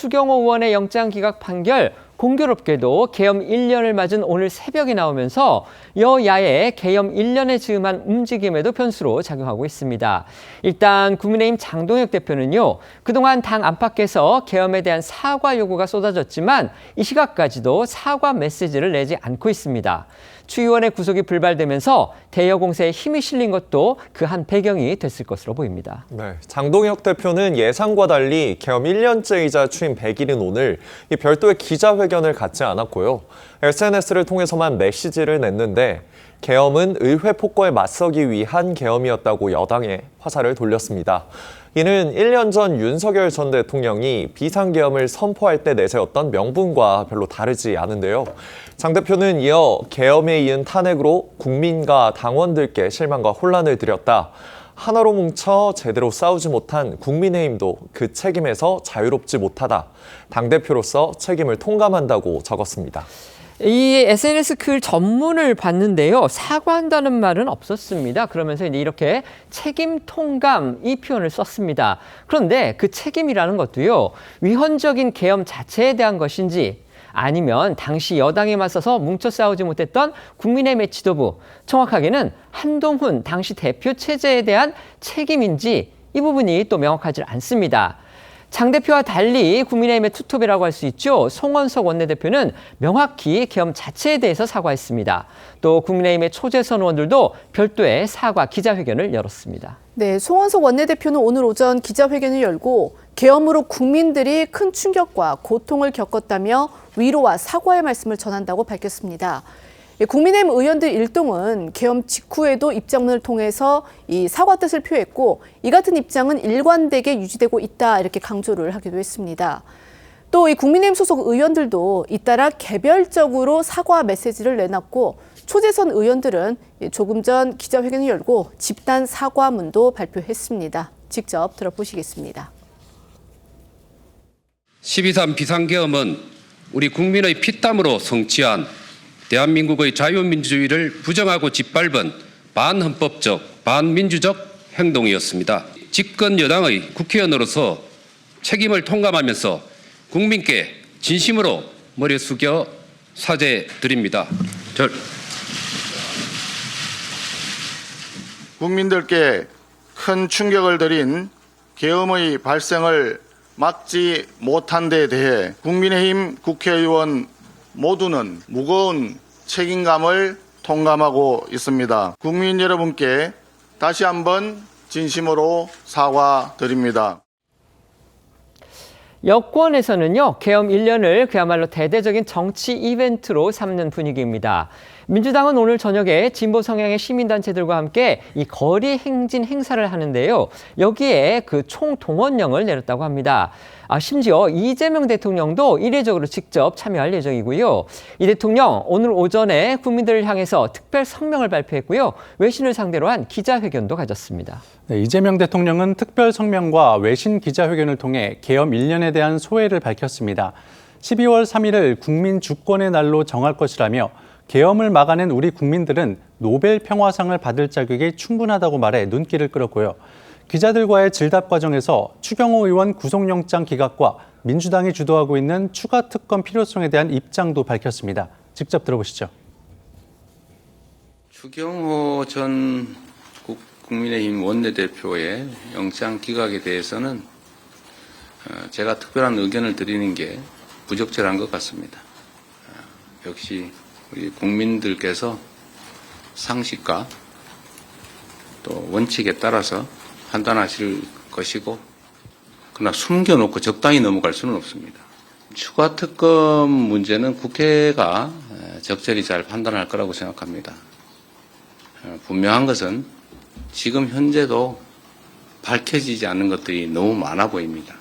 추경호 의원의 영장 기각 판결 공교롭게도 계엄 1년을 맞은 오늘 새벽에 나오면서 여야의 계엄 1년에 즈음한 움직임에도 변수로 작용하고 있습니다. 일단 국민의힘 장동혁 대표는요, 그동안 당 안팎에서 계엄에 대한 사과 요구가 쏟아졌지만 이 시각까지도 사과 메시지를 내지 않고 있습니다. 추 의원의 구속이 불발되면서 대여 공세에 힘이 실린 것도 그 한 배경이 됐을 것으로 보입니다. 네, 장동혁 대표는 예상과 달리 계엄 1년째이자 취임 100일인 오늘 이 별도의 기자회견을 갖지 않았고요. SNS를 통해서만 메시지를 냈는데 계엄은 의회 폭거에 맞서기 위한 계엄이었다고 여당에 화살을 돌렸습니다. 이는 1년 전 윤석열 전 대통령이 비상계엄을 선포할 때 내세웠던 명분과 별로 다르지 않은데요. 장 대표는 이어 계엄에 이은 탄핵으로 국민과 당원들께 실망과 혼란을 드렸다. 하나로 뭉쳐 제대로 싸우지 못한 국민의힘도 그 책임에서 자유롭지 못하다. 당대표로서 책임을 통감한다고 적었습니다. 이 SNS 글 전문을 봤는데요. 사과한다는 말은 없었습니다. 그러면서 이렇게 책임 통감 이 표현을 썼습니다. 그런데 그 책임이라는 것도요, 위헌적인 계엄 자체에 대한 것인지 아니면 당시 여당에 맞서서 뭉쳐 싸우지 못했던 국민의힘의 지도부, 정확하게는 한동훈 당시 대표 체제에 대한 책임인지 이 부분이 또 명확하지 않습니다. 장 대표와 달리 국민의힘의 투톱이라고 할 수 있죠. 송원석 원내대표는 명확히 계엄 자체에 대해서 사과했습니다. 또 국민의힘의 초재선 의원들도 별도의 사과 기자회견을 열었습니다. 네, 송원석 원내대표는 오늘 오전 기자회견을 열고 계엄으로 국민들이 큰 충격과 고통을 겪었다며 위로와 사과의 말씀을 전한다고 밝혔습니다. 국민의힘 의원들 일동은 계엄 직후에도 입장문을 통해서 이 사과 뜻을 표했고 이 같은 입장은 일관되게 유지되고 있다 이렇게 강조를 하기도 했습니다. 또 이 국민의힘 소속 의원들도 잇따라 개별적으로 사과 메시지를 내놨고 초재선 의원들은 조금 전 기자회견을 열고 집단 사과문도 발표했습니다. 직접 들어보시겠습니다. 12.3 비상계엄은 우리 국민의 피땀으로 성취한 대한민국의 자유민주주의를 부정하고 짓밟은 반헌법적, 반민주적 행동이었습니다. 집권 여당의 국회의원으로서 책임을 통감하면서 국민께 진심으로 머리 숙여 사죄드립니다. 국민들께 큰 충격을 드린 계엄의 발생을 막지 못한 데 대해 국민의힘 국회의원 모두는 무거운 책임감을 통감하고 있습니다. 국민 여러분께 다시 한번 진심으로 사과드립니다. 여권에서는요, 계엄 1년을 그야말로 대대적인 정치 이벤트로 삼는 분위기입니다. 민주당은 오늘 저녁에 진보 성향의 시민단체들과 함께 이 거리 행진 행사를 하는데요. 여기에 그 총동원령을 내렸다고 합니다. 심지어 이재명 대통령도 이례적으로 직접 참여할 예정이고요. 이 대통령 오늘 오전에 국민들을 향해서 특별 성명을 발표했고요. 외신을 상대로 한 기자회견도 가졌습니다. 네, 이재명 대통령은 특별 성명과 외신 기자회견을 통해 계엄 1년에 대한 소회를 밝혔습니다. 12월 3일을 국민 주권의 날로 정할 것이라며 계엄을 막아낸 우리 국민들은 노벨 평화상을 받을 자격이 충분하다고 말해 눈길을 끌었고요. 기자들과의 질답 과정에서 추경호 의원 구속영장 기각과 민주당이 주도하고 있는 추가 특검 필요성에 대한 입장도 밝혔습니다. 직접 들어보시죠. 추경호 전 국민의힘 원내대표의 영장 기각에 대해서는 제가 특별한 의견을 드리는 게 부적절한 것 같습니다. 역시 우리 국민들께서 상식과 또 원칙에 따라서 판단하실 것이고, 그러나 숨겨놓고 적당히 넘어갈 수는 없습니다. 추가 특검 문제는 국회가 적절히 잘 판단할 거라고 생각합니다. 분명한 것은 지금 현재도 밝혀지지 않는 것들이 너무 많아 보입니다.